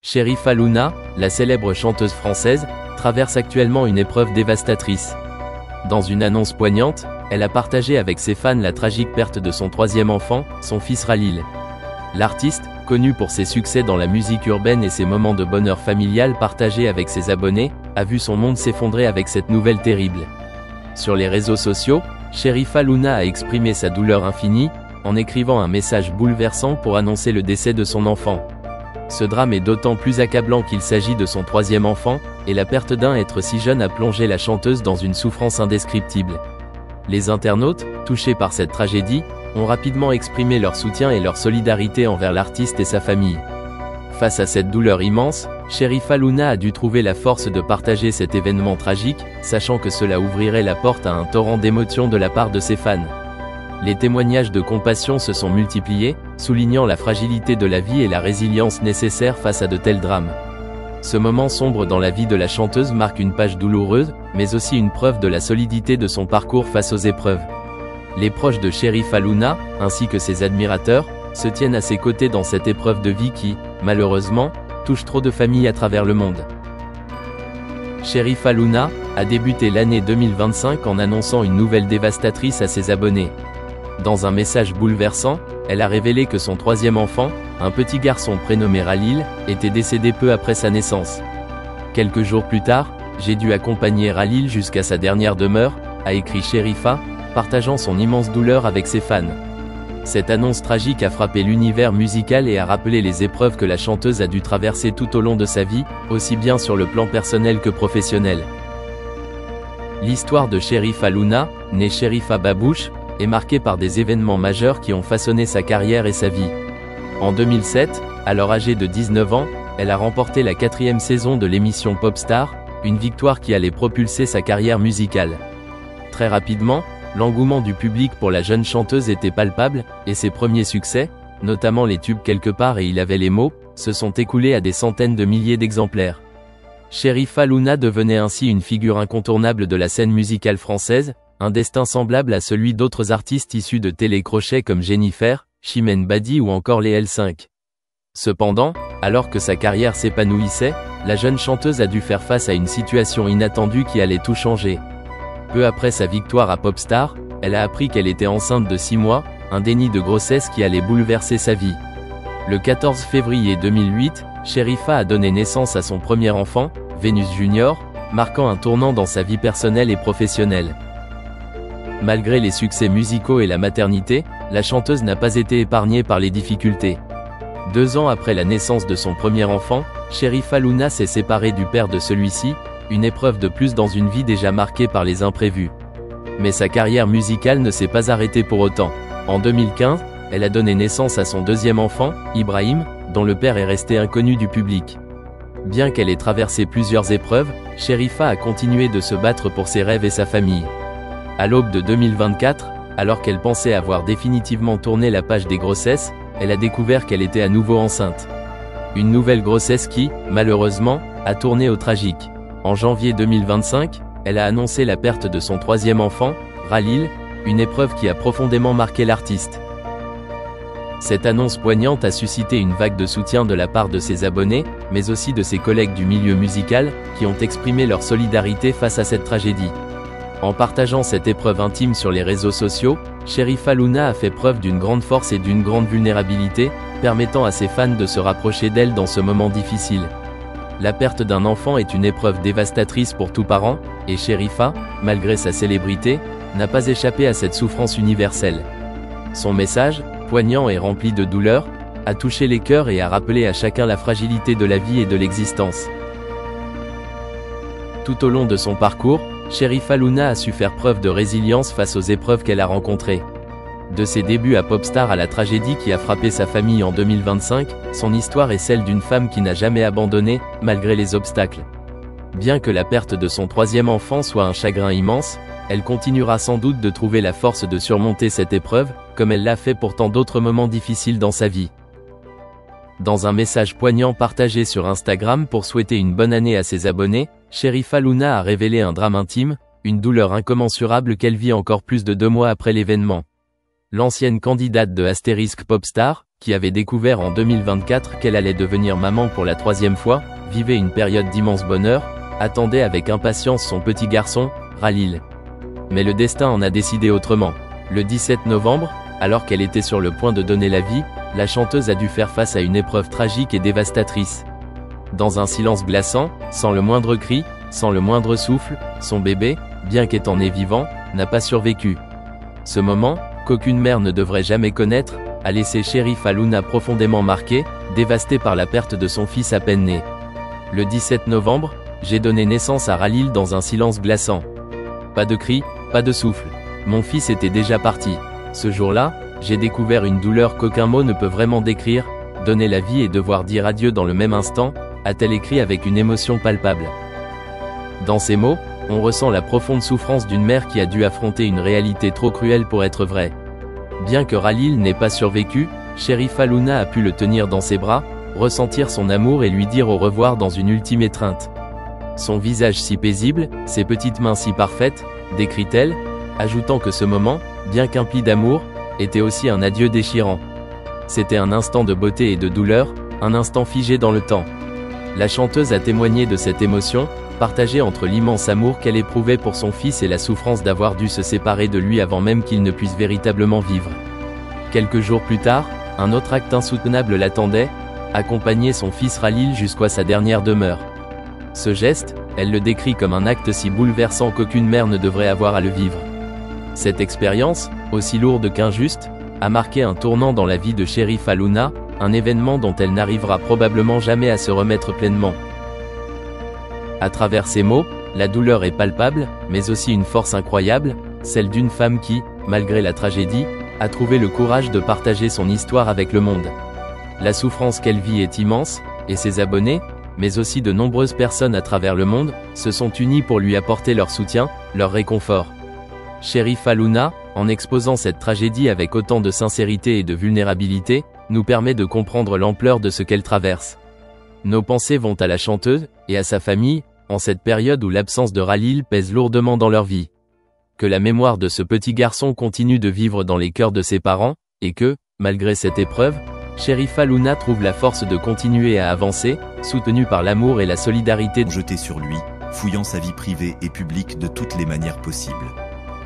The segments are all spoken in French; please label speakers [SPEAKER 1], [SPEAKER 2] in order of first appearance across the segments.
[SPEAKER 1] Chérifa Luna, la célèbre chanteuse française, traverse actuellement une épreuve dévastatrice. Dans une annonce poignante, elle a partagé avec ses fans la tragique perte de son troisième enfant, son fils Ralil. L'artiste, connue pour ses succès dans la musique urbaine et ses moments de bonheur familial partagés avec ses abonnés, a vu son monde s'effondrer avec cette nouvelle terrible. Sur les réseaux sociaux, Chérifa Luna a exprimé sa douleur infinie, en écrivant un message bouleversant pour annoncer le décès de son enfant. Ce drame est d'autant plus accablant qu'il s'agit de son troisième enfant, et la perte d'un être si jeune a plongé la chanteuse dans une souffrance indescriptible. Les internautes, touchés par cette tragédie, ont rapidement exprimé leur soutien et leur solidarité envers l'artiste et sa famille. Face à cette douleur immense, Chérifa Luna a dû trouver la force de partager cet événement tragique, sachant que cela ouvrirait la porte à un torrent d'émotions de la part de ses fans. Les témoignages de compassion se sont multipliés, soulignant la fragilité de la vie et la résilience nécessaire face à de tels drames. Ce moment sombre dans la vie de la chanteuse marque une page douloureuse, mais aussi une preuve de la solidité de son parcours face aux épreuves. Les proches de Chérifa Luna, ainsi que ses admirateurs, se tiennent à ses côtés dans cette épreuve de vie qui, malheureusement, touche trop de familles à travers le monde. Chérifa Luna a débuté l'année 2025 en annonçant une nouvelle dévastatrice à ses abonnés. Dans un message bouleversant, elle a révélé que son troisième enfant, un petit garçon prénommé Ralil, était décédé peu après sa naissance. Quelques jours plus tard, j'ai dû accompagner Ralil jusqu'à sa dernière demeure, a écrit Chérifa, partageant son immense douleur avec ses fans. Cette annonce tragique a frappé l'univers musical et a rappelé les épreuves que la chanteuse a dû traverser tout au long de sa vie, aussi bien sur le plan personnel que professionnel. L'histoire de Chérifa Luna, née Chérifa Babouche, est marquée par des événements majeurs qui ont façonné sa carrière et sa vie. En 2007, alors âgée de 19 ans, elle a remporté la 4e saison de l'émission Popstar, une victoire qui allait propulser sa carrière musicale. Très rapidement, l'engouement du public pour la jeune chanteuse était palpable, et ses premiers succès, notamment les tubes Quelque part et Il avait les mots, se sont écoulés à des centaines de milliers d'exemplaires. Chérifa Luna devenait ainsi une figure incontournable de la scène musicale française, un destin semblable à celui d'autres artistes issus de télécrochets comme Jennifer, Chimène Badi ou encore les L5. Cependant, alors que sa carrière s'épanouissait, la jeune chanteuse a dû faire face à une situation inattendue qui allait tout changer. Peu après sa victoire à Popstar, elle a appris qu'elle était enceinte de 6 mois, un déni de grossesse qui allait bouleverser sa vie. Le 14 février 2008, Chérifa a donné naissance à son premier enfant, Vénus Junior, marquant un tournant dans sa vie personnelle et professionnelle. Malgré les succès musicaux et la maternité, la chanteuse n'a pas été épargnée par les difficultés. 2 ans après la naissance de son premier enfant, Chérifa Luna s'est séparée du père de celui-ci, une épreuve de plus dans une vie déjà marquée par les imprévus. Mais sa carrière musicale ne s'est pas arrêtée pour autant. En 2015, elle a donné naissance à son deuxième enfant, Ibrahim, dont le père est resté inconnu du public. Bien qu'elle ait traversé plusieurs épreuves, Chérifa a continué de se battre pour ses rêves et sa famille. À l'aube de 2024, alors qu'elle pensait avoir définitivement tourné la page des grossesses, elle a découvert qu'elle était à nouveau enceinte. Une nouvelle grossesse qui, malheureusement, a tourné au tragique. En janvier 2025, elle a annoncé la perte de son troisième enfant, Ralil, une épreuve qui a profondément marqué l'artiste. Cette annonce poignante a suscité une vague de soutien de la part de ses abonnés, mais aussi de ses collègues du milieu musical, qui ont exprimé leur solidarité face à cette tragédie. En partageant cette épreuve intime sur les réseaux sociaux, Chérifa Luna a fait preuve d'une grande force et d'une grande vulnérabilité, permettant à ses fans de se rapprocher d'elle dans ce moment difficile. La perte d'un enfant est une épreuve dévastatrice pour tout parent, et Chérifa, malgré sa célébrité, n'a pas échappé à cette souffrance universelle. Son message, poignant et rempli de douleur, a touché les cœurs et a rappelé à chacun la fragilité de la vie et de l'existence. Tout au long de son parcours, Chérifa Luna a su faire preuve de résilience face aux épreuves qu'elle a rencontrées. De ses débuts à Popstar à la tragédie qui a frappé sa famille en 2025, son histoire est celle d'une femme qui n'a jamais abandonné, malgré les obstacles. Bien que la perte de son troisième enfant soit un chagrin immense, elle continuera sans doute de trouver la force de surmonter cette épreuve, comme elle l'a fait pour tant d'autres moments difficiles dans sa vie. Dans un message poignant partagé sur Instagram pour souhaiter une bonne année à ses abonnés, Chérifa Luna a révélé un drame intime, une douleur incommensurable qu'elle vit encore plus de 2 mois après l'événement. L'ancienne candidate de Astérisque Popstar, qui avait découvert en 2024 qu'elle allait devenir maman pour la 3e fois, vivait une période d'immense bonheur, attendait avec impatience son petit garçon, Khalil. Mais le destin en a décidé autrement. Le 17 novembre, alors qu'elle était sur le point de donner la vie, la chanteuse a dû faire face à une épreuve tragique et dévastatrice. Dans un silence glaçant, sans le moindre cri, sans le moindre souffle, son bébé, bien qu'étant né vivant, n'a pas survécu. Ce moment, qu'aucune mère ne devrait jamais connaître, a laissé Cherif Allouna profondément marquée, dévastée par la perte de son fils à peine né. Le 17 novembre, j'ai donné naissance à Khalil dans un silence glaçant. Pas de cri, pas de souffle. Mon fils était déjà parti. Ce jour-là, j'ai découvert une douleur qu'aucun mot ne peut vraiment décrire, donner la vie et devoir dire adieu dans le même instant, a-t-elle écrit avec une émotion palpable. Dans ces mots, on ressent la profonde souffrance d'une mère qui a dû affronter une réalité trop cruelle pour être vraie. Bien que Khalil n'ait pas survécu, Cherif Allouna a pu le tenir dans ses bras, ressentir son amour et lui dire au revoir dans une ultime étreinte. Son visage si paisible, ses petites mains si parfaites, décrit-elle, ajoutant que ce moment, bien qu'empli d'amour, était aussi un adieu déchirant. C'était un instant de beauté et de douleur, un instant figé dans le temps. La chanteuse a témoigné de cette émotion, partagée entre l'immense amour qu'elle éprouvait pour son fils et la souffrance d'avoir dû se séparer de lui avant même qu'il ne puisse véritablement vivre. Quelques jours plus tard, un autre acte insoutenable l'attendait, accompagner son fils Khalil jusqu'à sa dernière demeure. Ce geste, elle le décrit comme un acte si bouleversant qu'aucune mère ne devrait avoir à le vivre. Cette expérience, aussi lourde qu'injuste, a marqué un tournant dans la vie de Cherif Allouna, un événement dont elle n'arrivera probablement jamais à se remettre pleinement. À travers ces mots, la douleur est palpable, mais aussi une force incroyable, celle d'une femme qui, malgré la tragédie, a trouvé le courage de partager son histoire avec le monde. La souffrance qu'elle vit est immense, et ses abonnés, mais aussi de nombreuses personnes à travers le monde, se sont unis pour lui apporter leur soutien, leur réconfort. Cherif Allouna, en exposant cette tragédie avec autant de sincérité et de vulnérabilité, nous permet de comprendre l'ampleur de ce qu'elle traverse. Nos pensées vont à la chanteuse, et à sa famille, en cette période où l'absence de Khalil pèse lourdement dans leur vie. Que la mémoire de ce petit garçon continue de vivre dans les cœurs de ses parents, et que, malgré cette épreuve, Cherif Allouna trouve la force de continuer à avancer, soutenue par l'amour et la solidarité.
[SPEAKER 2] Jeté sur lui, fouillant sa vie privée et publique de toutes les manières possibles.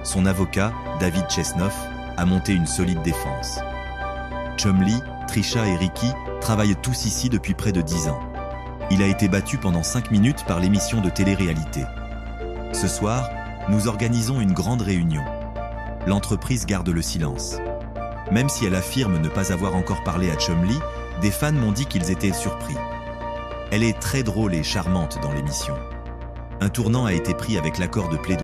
[SPEAKER 2] Son avocat, David Chesnoff, a monté une solide défense. Chumlee, Trisha et Ricky travaillent tous ici depuis près de 10 ans. Il a été battu pendant 5 minutes par l'émission de télé-réalité. Ce soir, nous organisons une grande réunion. L'entreprise garde le silence. Même si elle affirme ne pas avoir encore parlé à Chumlee, des fans m'ont dit qu'ils étaient surpris. Elle est très drôle et charmante dans l'émission. Un tournant a été pris avec l'accord de plaidoyer.